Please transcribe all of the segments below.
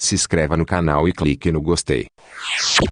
Se inscreva no canal e clique no gostei.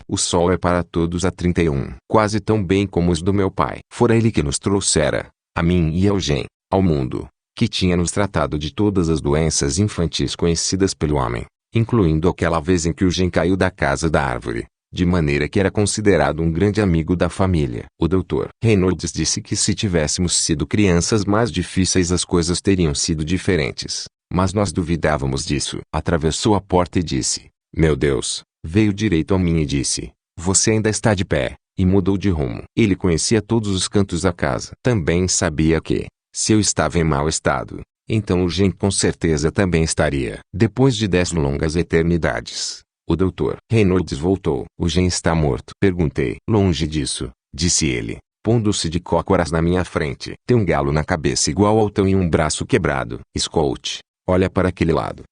O sol é para todos a 31, quase tão bem como os do meu pai. Fora ele que nos trouxera, a mim e ao Gen, ao mundo, que tinha nos tratado de todas as doenças infantis conhecidas pelo homem, incluindo aquela vez em que o Gen caiu da casa da árvore, de maneira que era considerado um grande amigo da família. O Dr. Reynolds disse que se tivéssemos sido crianças mais difíceis as coisas teriam sido diferentes, mas nós duvidávamos disso. Atravessou a porta e disse: "Meu Deus", veio direito a mim e disse: "Você ainda está de pé", e mudou de rumo. Ele conhecia todos os cantos da casa. Também sabia que, se eu estava em mau estado, então o Gen com certeza também estaria. Depois de 10 longas eternidades, o Dr. Reynolds voltou. "O Gen está morto?" perguntei. "Longe disso", disse ele, pondo-se de cócoras na minha frente. "Tem um galo na cabeça igual ao teu e um braço quebrado. Escute, olha para aquele lado."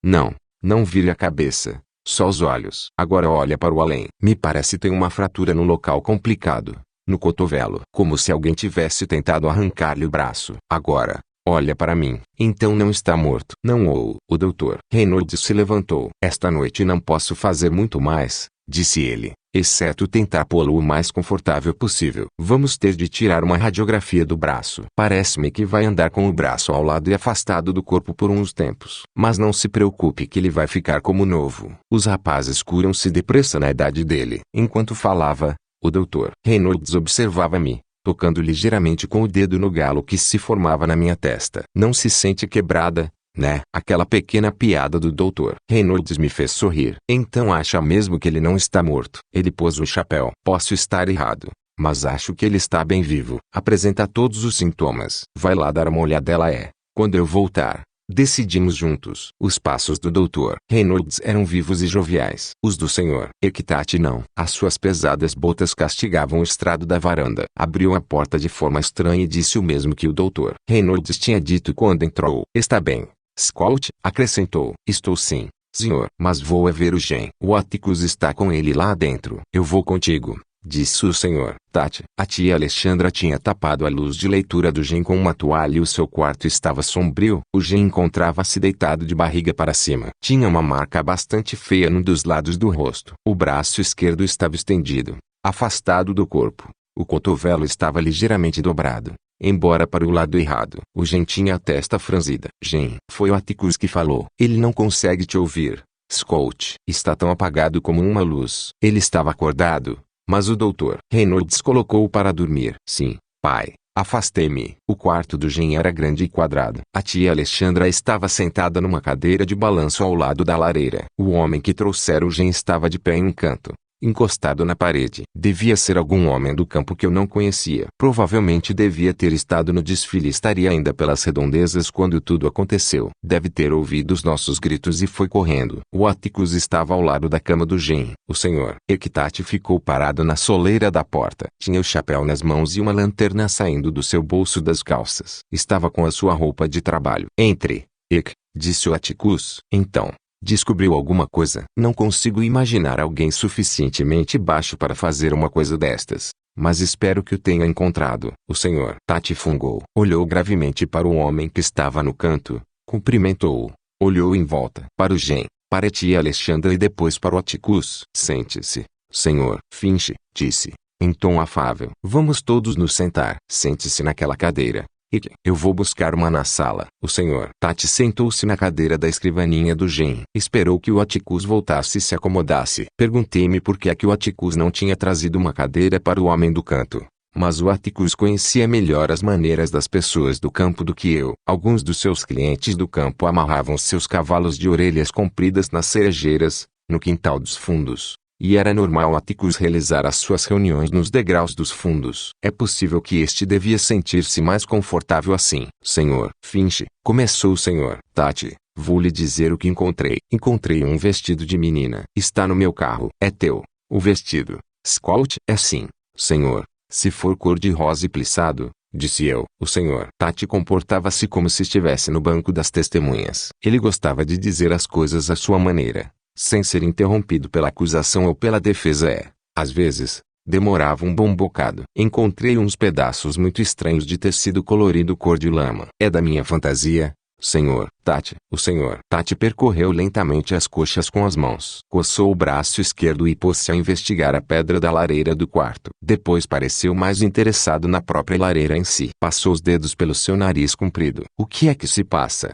Não vire a cabeça, só os olhos. Agora olha para o além. Me parece tem uma fratura no local complicado, no cotovelo, como se alguém tivesse tentado arrancar-lhe o braço. Agora, olha para mim. Então não está morto. Não ou. O Dr. Reynolds se levantou. "Esta noite não posso fazer muito mais", disse ele, "exceto tentar pô-lo o mais confortável possível. Vamos ter de tirar uma radiografia do braço. Parece-me que vai andar com o braço ao lado e afastado do corpo por uns tempos. Mas não se preocupe que ele vai ficar como novo. Os rapazes curam-se depressa na idade dele." Enquanto falava, o Dr. Reynolds observava-me, tocando ligeiramente com o dedo no galo que se formava na minha testa. "Não se sente quebrada, né?" Aquela pequena piada do Dr. Reynolds me fez sorrir. "Então acha mesmo que ele não está morto?" Ele pôs o chapéu. "Posso estar errado, mas acho que ele está bem vivo. Apresenta todos os sintomas. Vai lá dar uma olhadela quando eu voltar." Decidimos juntos. Os passos do Dr. Reynolds eram vivos e joviais. Os do Sr. Equitate não. As suas pesadas botas castigavam o estrado da varanda. Abriu a porta de forma estranha e disse o mesmo que o Dr. Reynolds tinha dito quando entrou. "Está bem, Scout?" acrescentou. "Estou sim, senhor. Mas vou ver o Gen. O Atticus está com ele lá dentro." "Eu vou contigo", disse o Sr. Tate. A tia Alexandra tinha tapado a luz de leitura do Gen com uma toalha e o seu quarto estava sombrio. O Gen encontrava-se deitado de barriga para cima. Tinha uma marca bastante feia num dos lados do rosto. O braço esquerdo estava estendido, afastado do corpo. O cotovelo estava ligeiramente dobrado, embora para o lado errado. O Gen tinha a testa franzida. "Gen", foi o Atticus que falou. "Ele não consegue te ouvir, Scout. Está tão apagado como uma luz." Ele estava acordado, mas o Dr. Reynolds colocou-o para dormir. "Sim, pai." Afastei-me. O quarto do Gen era grande e quadrado. A tia Alexandra estava sentada numa cadeira de balanço ao lado da lareira. O homem que trouxera o Gen estava de pé em um canto, encostado na parede. Devia ser algum homem do campo que eu não conhecia. Provavelmente devia ter estado no desfile e estaria ainda pelas redondezas quando tudo aconteceu. Deve ter ouvido os nossos gritos e foi correndo. O Atticus estava ao lado da cama do Gen. O Sr. Equitate ficou parado na soleira da porta. Tinha o chapéu nas mãos e uma lanterna saindo do seu bolso das calças. Estava com a sua roupa de trabalho. "Entre, Eck", disse o Atticus. "Então, descobriu alguma coisa?" "Não consigo imaginar alguém suficientemente baixo para fazer uma coisa destas, mas espero que o tenha encontrado." O Sr. Tate fungou. Olhou gravemente para o homem que estava no canto, cumprimentou-o, olhou em volta para o Gen, para a tia Alexandra e depois para o Atticus. "Sente-se, Sr. Finch", disse, em tom afável. "Vamos todos nos sentar." "Sente-se naquela cadeira, Eck. Eu vou buscar uma na sala." O Sr. Tate sentou-se na cadeira da escrivaninha do Gen. Esperou que o Atticus voltasse e se acomodasse. Perguntei-me por que é que o Atticus não tinha trazido uma cadeira para o homem do canto. Mas o Atticus conhecia melhor as maneiras das pessoas do campo do que eu. Alguns dos seus clientes do campo amarravam seus cavalos de orelhas compridas nas cerejeiras, no quintal dos fundos. E era normal Atticus realizar as suas reuniões nos degraus dos fundos. É possível que este devia sentir-se mais confortável assim. "Sr. Finch", começou o Sr. Tate, "vou lhe dizer o que encontrei." "Encontrei um vestido de menina. Está no meu carro." "É teu, o vestido, Scout?" "É sim, senhor, se for cor-de-rosa e plissado", disse eu. O Sr. Tate comportava-se como se estivesse no banco das testemunhas. Ele gostava de dizer as coisas à sua maneira, sem ser interrompido pela acusação ou pela defesa. Às vezes, demorava um bom bocado. "Encontrei uns pedaços muito estranhos de tecido colorido cor de lama." "É da minha fantasia", Senhor, Tati. O senhor Tati percorreu lentamente as coxas com as mãos. Coçou o braço esquerdo e pôs-se a investigar a pedra da lareira do quarto. Depois pareceu mais interessado na própria lareira em si. Passou os dedos pelo seu nariz comprido. O que é que se passa?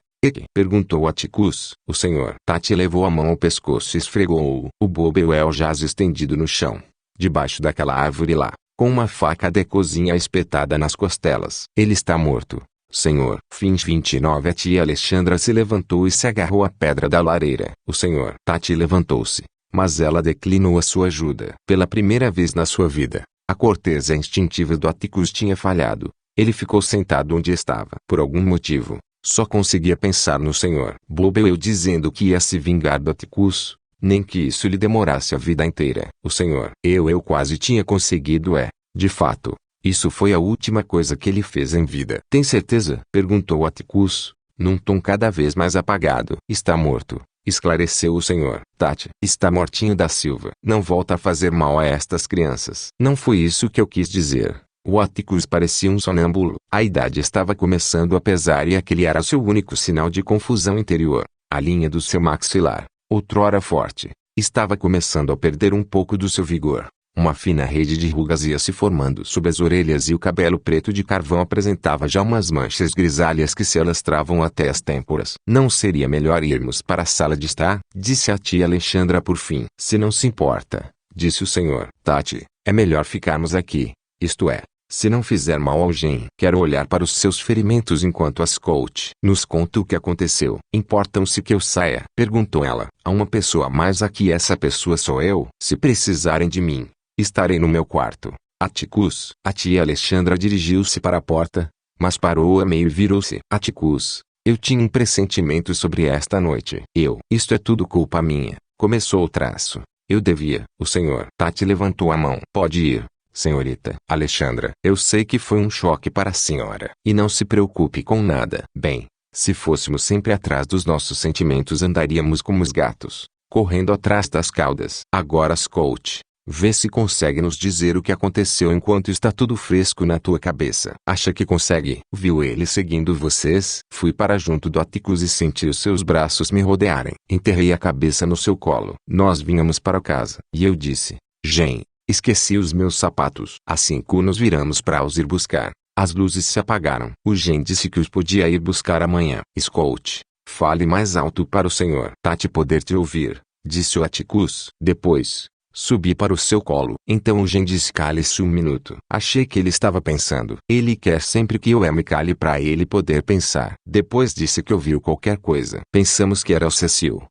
Perguntou Atticus. O senhor Tati levou a mão ao pescoço e esfregou-o. O Bobewell jaz estendido no chão, debaixo daquela árvore lá, com uma faca de cozinha espetada nas costelas. Ele está morto, senhor. Fim 29. A tia Alexandra se levantou e se agarrou à pedra da lareira. O senhor Tati levantou-se, mas ela declinou a sua ajuda. Pela primeira vez na sua vida, a corteza instintiva do Atticus tinha falhado. Ele ficou sentado onde estava. Por algum motivo, só conseguia pensar no senhor Bobewell dizendo que ia se vingar do Atticus, nem que isso lhe demorasse a vida inteira. O senhor eu quase tinha conseguido de fato, isso foi a última coisa que ele fez em vida. Tem certeza? Perguntou Atticus, num tom cada vez mais apagado. Está morto, esclareceu o senhor Tati. Está mortinho da Silva. Não volta a fazer mal a estas crianças. Não foi isso que eu quis dizer. O Atticus parecia um sonâmbulo. A idade estava começando a pesar e aquele era seu único sinal de confusão interior. A linha do seu maxilar, outrora forte, estava começando a perder um pouco do seu vigor. Uma fina rede de rugas ia se formando sob as orelhas e o cabelo preto de carvão apresentava já umas manchas grisalhas que se alastravam até as têmporas. Não seria melhor irmos para a sala de estar? Disse a tia Alexandra por fim. Se não se importa, disse o senhor Tati, é melhor ficarmos aqui. Isto é, se não fizer mal a alguém. Quero olhar para os seus ferimentos enquanto as Scout nos conta o que aconteceu. Importam-se que eu saia? Perguntou ela. Há uma pessoa a mais aqui. Essa pessoa sou eu. Se precisarem de mim, estarei no meu quarto. Atticus. A tia Alexandra dirigiu-se para a porta, mas parou a meio e virou-se. Atticus, eu tinha um pressentimento sobre esta noite. Isto é tudo culpa minha. Começou o traço. Eu devia. O senhor Tati levantou a mão. Pode ir, senhorita Alexandra. Eu sei que foi um choque para a senhora. E não se preocupe com nada. Bem, se fôssemos sempre atrás dos nossos sentimentos andaríamos como os gatos, correndo atrás das caudas. Agora Scout, vê se consegue nos dizer o que aconteceu enquanto está tudo fresco na tua cabeça. Acha que consegue? Viu ele seguindo vocês? Fui para junto do Atticus e senti os seus braços me rodearem. Enterrei a cabeça no seu colo. Nós vínhamos para casa. E eu disse, Jane, esqueci os meus sapatos. Assim que nos viramos para os ir buscar, as luzes se apagaram. O Gen disse que os podia ir buscar amanhã. Scout, fale mais alto para o senhor Tati poder te ouvir, disse o Atticus. Depois, subi para o seu colo. Então o Gen disse cale-se um minuto. Achei que ele estava pensando. Ele quer sempre que eu me cale para ele poder pensar. Depois disse que ouviu qualquer coisa. Pensamos que era o Cecil.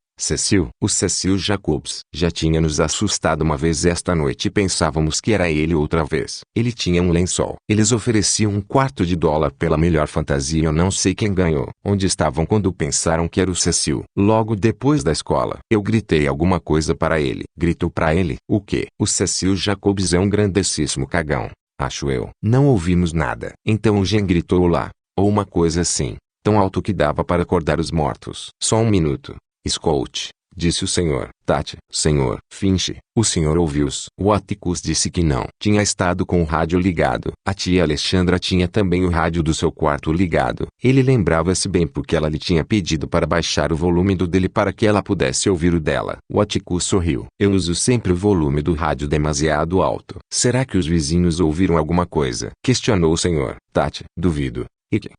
O Cecil Jacobs. Já tinha nos assustado uma vez esta noite e pensávamos que era ele outra vez. Ele tinha um lençol. Eles ofereciam $1/4 pela melhor fantasia e eu não sei quem ganhou. Onde estavam quando pensaram que era o Cecil? Logo depois da escola, eu gritei alguma coisa para ele. Gritou para ele? O quê? O Cecil Jacobs é um grandessíssimo cagão, acho eu. Não ouvimos nada. Então o Gen gritou lá, ou uma coisa assim, tão alto que dava para acordar os mortos. Só um minuto, Scout, disse o senhor Tati. Senhor Finch, o senhor ouviu-os? O Atticus disse que não. Tinha estado com o rádio ligado. A tia Alexandra tinha também o rádio do seu quarto ligado. Ele lembrava-se bem porque ela lhe tinha pedido para baixar o volume do dele para que ela pudesse ouvir o dela. O Atticus sorriu. Eu uso sempre o volume do rádio demasiado alto. Será que os vizinhos ouviram alguma coisa? Questionou o senhor Tati. Duvido.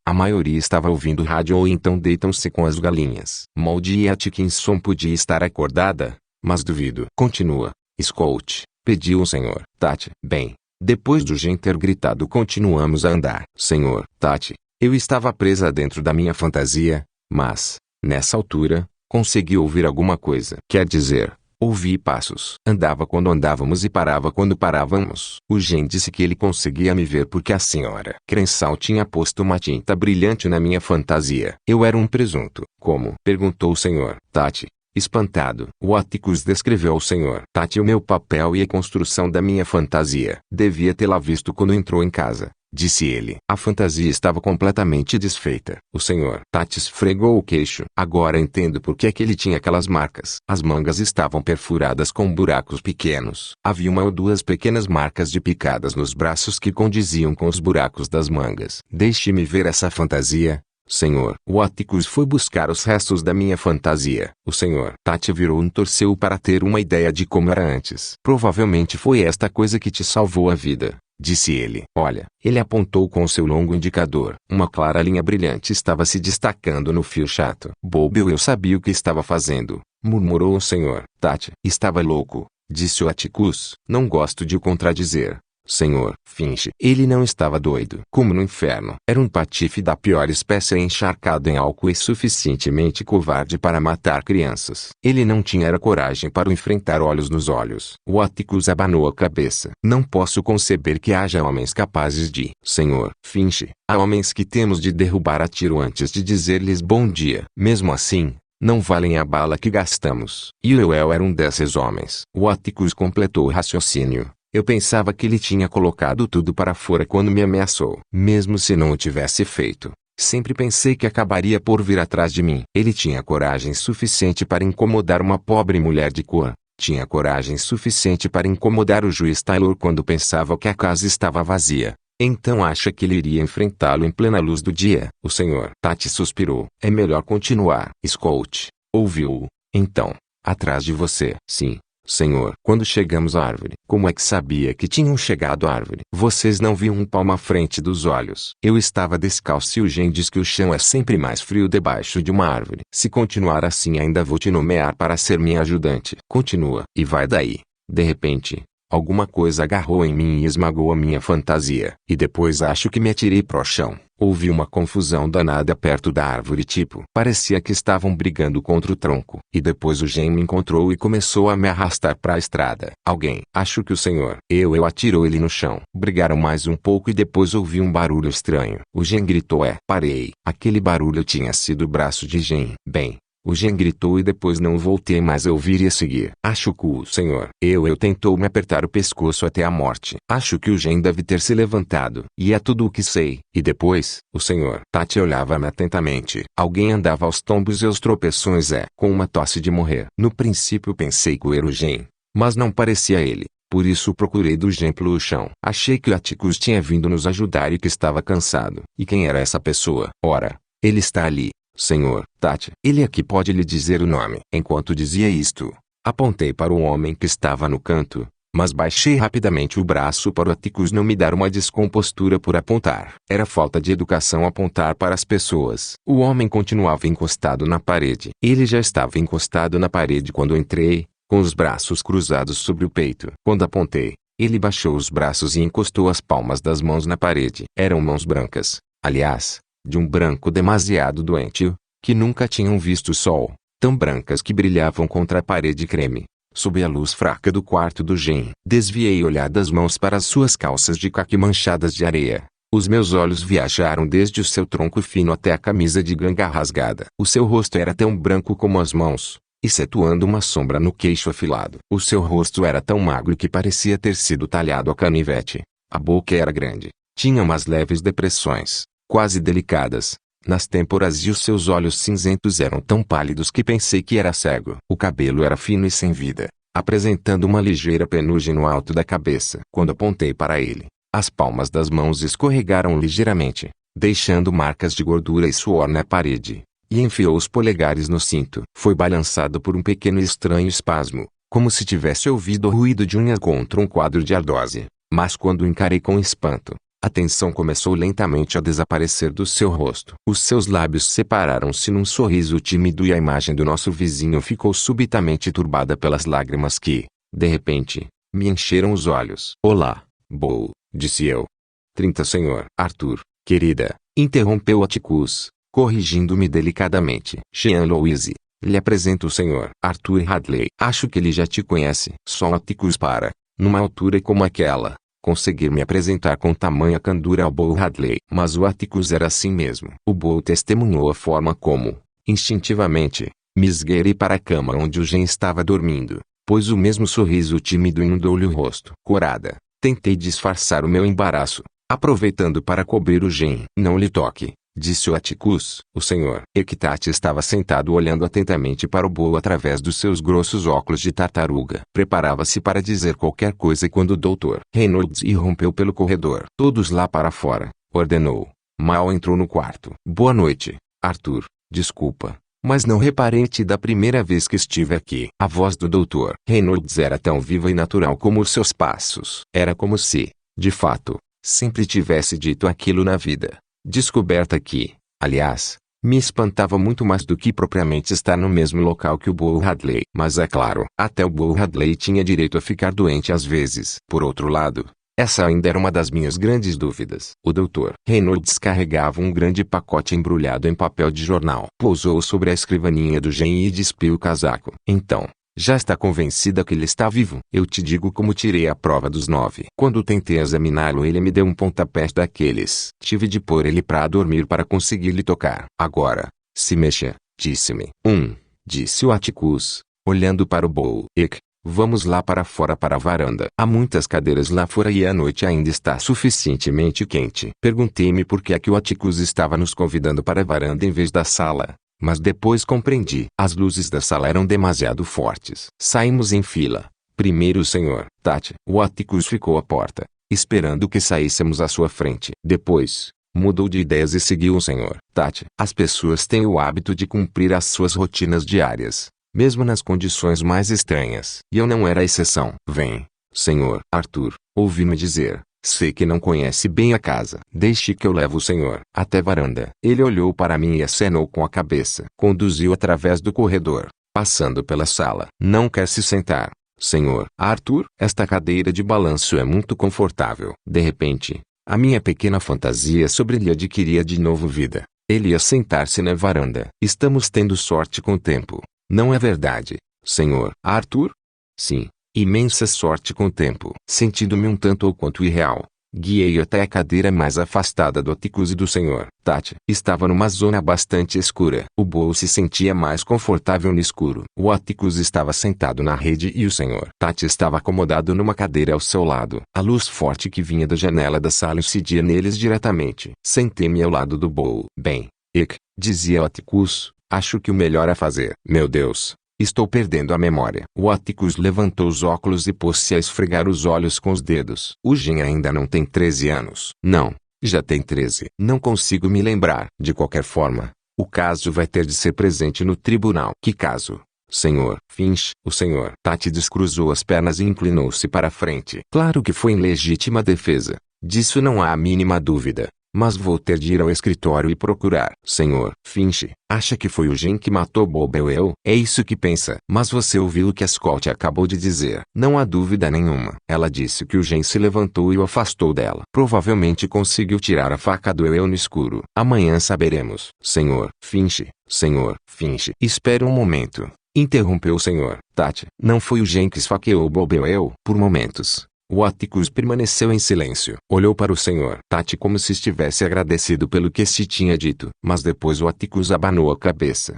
A maioria estava ouvindo rádio ou então deitam-se com as galinhas. Moldy e Atkinson podia estar acordada, mas duvido. Continua, Scout, pediu o senhor Tati. Bem, depois do Gen ter gritado continuamos a andar. Senhor Tati, eu estava presa dentro da minha fantasia, mas, nessa altura, consegui ouvir alguma coisa. Quer dizer, ouvi passos. Andava quando andávamos e parava quando parávamos. O Gen disse que ele conseguia me ver porque a senhora Crenshaw tinha posto uma tinta brilhante na minha fantasia. Eu era um presunto. Como? Perguntou o senhor Tati, espantado. O Atticus descreveu ao senhor Tati o meu papel e a construção da minha fantasia. Devia tê-la visto quando entrou em casa, disse ele. A fantasia estava completamente desfeita. O senhor Tati esfregou o queixo. Agora entendo por que é que ele tinha aquelas marcas. As mangas estavam perfuradas com buracos pequenos. Havia uma ou duas pequenas marcas de picadas nos braços que condiziam com os buracos das mangas. Deixe-me ver essa fantasia, Senhor. O Atticus foi buscar os restos da minha fantasia. O Senhor Tati virou e torceu para ter uma ideia de como era antes. Provavelmente foi esta coisa que te salvou a vida, disse ele. Olha, ele apontou com seu longo indicador. Uma clara linha brilhante estava se destacando no fio chato. Bobo, eu sabia o que estava fazendo, murmurou o Senhor Tati. Estava louco, disse o Atticus. Não gosto de o contradizer, Senhor Finch. Ele não estava doido. Como no inferno. Era um patife da pior espécie encharcado em álcool e suficientemente covarde para matar crianças. Ele não tinha coragem para o enfrentar olhos nos olhos. O Atticus abanou a cabeça. Não posso conceber que haja homens capazes de... Senhor Finch, há homens que temos de derrubar a tiro antes de dizer-lhes bom dia. Mesmo assim, não valem a bala que gastamos. E eu era um desses homens. O Atticus completou o raciocínio. Eu pensava que ele tinha colocado tudo para fora quando me ameaçou. Mesmo se não o tivesse feito, sempre pensei que acabaria por vir atrás de mim. Ele tinha coragem suficiente para incomodar uma pobre mulher de cor. Tinha coragem suficiente para incomodar o juiz Taylor quando pensava que a casa estava vazia. Então acha que ele iria enfrentá-lo em plena luz do dia? O Senhor Tati suspirou. É melhor continuar. Scout, ouviu-o. Então, atrás de você. Sim, Senhor. Quando chegamos à árvore. Como é que sabia que tinham chegado à árvore? Vocês não viam um palmo à frente dos olhos. Eu estava descalço e o Gen diz que o chão é sempre mais frio debaixo de uma árvore. Se continuar assim ainda vou te nomear para ser minha ajudante. Continua. E vai daí. De repente, alguma coisa agarrou em mim e esmagou a minha fantasia. E depois acho que me atirei pro chão. Houve uma confusão danada perto da árvore parecia que estavam brigando contra o tronco. E depois o Gen me encontrou e começou a me arrastar para a estrada. Alguém, acho que o Senhor, eu atirou ele no chão. Brigaram mais um pouco e depois ouvi um barulho estranho. O Gen gritou parei. Aquele barulho tinha sido o braço de Gen. Bem, o Gen gritou e depois não voltei mais a ouvir e a seguir. Acho que o Senhor, eu tentou me apertar o pescoço até a morte. Acho que o Gen deve ter se levantado. E é tudo o que sei. E depois, o Senhor Tati olhava-me atentamente. Alguém andava aos tombos e aos tropeções com uma tosse de morrer. No princípio pensei que era o Gen, mas não parecia ele. Por isso procurei do Gen pelo chão. Achei que o Atticus tinha vindo nos ajudar e que estava cansado. E quem era essa pessoa? Ora, ele está ali. Senhor Tati, ele aqui pode lhe dizer o nome. Enquanto dizia isto, apontei para o homem que estava no canto, mas baixei rapidamente o braço para o Atticus não me dar uma descompostura por apontar. Era falta de educação apontar para as pessoas. O homem continuava encostado na parede. Ele já estava encostado na parede quando entrei, com os braços cruzados sobre o peito. Quando apontei, ele baixou os braços e encostou as palmas das mãos na parede. Eram mãos brancas, aliás, de um branco demasiado doentio, que nunca tinham visto o sol, tão brancas que brilhavam contra a parede creme, sob a luz fraca do quarto do Gen. Desviei o olhar das mãos para as suas calças de caqui manchadas de areia. Os meus olhos viajaram desde o seu tronco fino até a camisa de ganga rasgada. O seu rosto era tão branco como as mãos, excetuando uma sombra no queixo afilado. O seu rosto era tão magro que parecia ter sido talhado a canivete. A boca era grande, tinha umas leves depressões, quase delicadas, nas têmporas e os seus olhos cinzentos eram tão pálidos que pensei que era cego. O cabelo era fino e sem vida, apresentando uma ligeira penugem no alto da cabeça. Quando apontei para ele, as palmas das mãos escorregaram ligeiramente, deixando marcas de gordura e suor na parede, e enfiou os polegares no cinto. Foi balançado por um pequeno e estranho espasmo, como se tivesse ouvido o ruído de unhas contra um quadro de ardósia. Mas quando o encarei com espanto, a tensão começou lentamente a desaparecer do seu rosto. Os seus lábios separaram-se num sorriso tímido e a imagem do nosso vizinho ficou subitamente turbada pelas lágrimas que, de repente, me encheram os olhos. Olá, Bo, disse eu. 30 Senhor. Arthur, querida, interrompeu Atticus, corrigindo-me delicadamente. Jean-Louise, lhe apresento o Senhor Arthur Hadley. Acho que ele já te conhece. Só Atticus para, numa altura como aquela, conseguir me apresentar com tamanha candura ao Bo Hadley. Mas o Atticus era assim mesmo. O Bo testemunhou a forma como, instintivamente, me esgueirei para a cama onde o Gen estava dormindo, pois o mesmo sorriso tímido inundou-lhe o rosto. Corada, tentei disfarçar o meu embaraço, aproveitando para cobrir o Gen. Não lhe toque, disse o Atticus. O Sr. Equitati estava sentado olhando atentamente para o Bo através dos seus grossos óculos de tartaruga. Preparava-se para dizer qualquer coisa quando o Dr. Reynolds irrompeu pelo corredor. Todos lá para fora, ordenou. Mal entrou no quarto. Boa noite, Arthur. Desculpa, mas não reparei em ti da primeira vez que estive aqui. A voz do Dr. Reynolds era tão viva e natural como os seus passos. Era como se, de fato, sempre tivesse dito aquilo na vida. Descoberta que, aliás, me espantava muito mais do que propriamente estar no mesmo local que o Bull Hadley. Mas é claro, até o Bull Hadley tinha direito a ficar doente às vezes. Por outro lado, essa ainda era uma das minhas grandes dúvidas. O Dr. Reynolds carregava um grande pacote embrulhado em papel de jornal. Pousou sobre a escrivaninha do Gen e despiu o casaco. Então, já está convencida que ele está vivo? Eu te digo como tirei a prova dos 9. Quando tentei examiná-lo, ele me deu um pontapé daqueles. Tive de pôr ele para dormir para conseguir lhe tocar. Agora, se mexa, disse-me. Disse o Atticus, olhando para o Bull. Vamos lá para fora para a varanda. Há muitas cadeiras lá fora e a noite ainda está suficientemente quente. Perguntei-me por que é que o Atticus estava nos convidando para a varanda em vez da sala. Mas depois compreendi. As luzes da sala eram demasiado fortes. Saímos em fila. Primeiro o Sr. Tate. O Atticus ficou à porta, esperando que saíssemos à sua frente. Depois, mudou de ideias e seguiu o Sr. Tate. As pessoas têm o hábito de cumprir as suas rotinas diárias, mesmo nas condições mais estranhas. E eu não era a exceção. Vem, Sr. Arthur, ouvi-me dizer. Sei que não conhece bem a casa. Deixe que eu leve o senhor até a varanda. Ele olhou para mim e acenou com a cabeça. Conduziu através do corredor, passando pela sala. Não quer se sentar, Sr. Arthur? Esta cadeira de balanço é muito confortável. De repente, a minha pequena fantasia sobre ele adquiria de novo vida. Ele ia sentar-se na varanda. Estamos tendo sorte com o tempo. Não é verdade, Sr. Arthur? Sim. Imensa sorte com o tempo. Sentindo-me um tanto ou quanto irreal, guiei até a cadeira mais afastada do Atticus e do Sr. Tate. Estava numa zona bastante escura. O Bull se sentia mais confortável no escuro. O Atticus estava sentado na rede e o Sr. Tate estava acomodado numa cadeira ao seu lado. A luz forte que vinha da janela da sala incidia neles diretamente. Sentei-me ao lado do Bull. Bem, dizia o Atticus, acho que o melhor a fazer. Meu Deus! Estou perdendo a memória. O Atticus levantou os óculos e pôs-se a esfregar os olhos com os dedos. O Gen ainda não tem 13 anos. Não, já tem 13. Não consigo me lembrar. De qualquer forma, o caso vai ter de ser presente no tribunal. Que caso, Sr. Finch? O Sr. Tate descruzou as pernas e inclinou-se para a frente. Claro que foi em legítima defesa. Disso não há a mínima dúvida. Mas vou ter de ir ao escritório e procurar. Sr. Finch, acha que foi o Gen que matou Bob Ewell? É isso que pensa. Mas você ouviu o que a Scott acabou de dizer. Não há dúvida nenhuma. Ela disse que o Gen se levantou e o afastou dela. Provavelmente conseguiu tirar a faca do Ewell no escuro. Amanhã saberemos. Sr. Finch, Sr. Finch. Espere um momento. Interrompeu o Sr. Tate. Não foi o Gen que esfaqueou Bob Ewell? Por momentos, o Atticus permaneceu em silêncio. Olhou para o Sr. Tate como se estivesse agradecido pelo que este tinha dito. Mas depois o Atticus abanou a cabeça.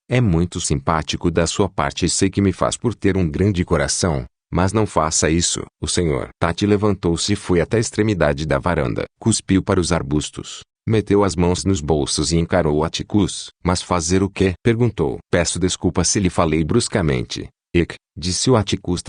É muito simpático da sua parte e sei que me faz por ter um grande coração. Mas não faça isso. O Sr. Tate levantou-se e foi até a extremidade da varanda. Cuspiu para os arbustos. Meteu as mãos nos bolsos e encarou o Atticus. Mas fazer o quê? Perguntou. Peço desculpa se lhe falei bruscamente. Disse o Atticus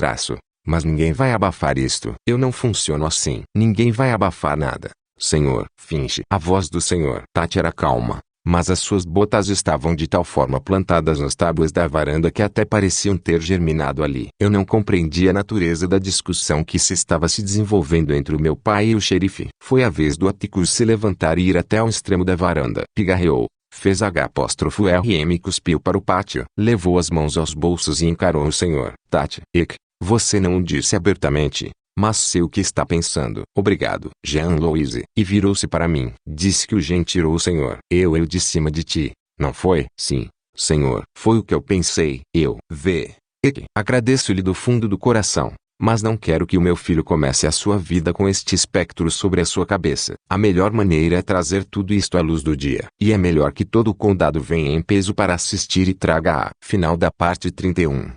Mas ninguém vai abafar isto. Eu não funciono assim. Ninguém vai abafar nada, Sr. Finch. A voz do Sr. Tate era calma, mas as suas botas estavam de tal forma plantadas nas tábuas da varanda que até pareciam ter germinado ali. Eu não compreendia a natureza da discussão que se estava se desenvolvendo entre o meu pai e o xerife. Foi a vez do Atticus se levantar e ir até ao extremo da varanda. Pigarreou. Fez H''RM e cuspiu para o pátio. Levou as mãos aos bolsos e encarou o Sr. Tate. Você não o disse abertamente, mas sei o que está pensando. Obrigado, Jean-Louise. E virou-se para mim. Disse que o Gen tirou o Sr. Eu de cima de ti, não foi? Sim, senhor. Foi o que eu pensei. Agradeço-lhe do fundo do coração. Mas não quero que o meu filho comece a sua vida com este espectro sobre a sua cabeça. A melhor maneira é trazer tudo isto à luz do dia. E é melhor que todo o condado venha em peso para assistir e traga a final da parte 31.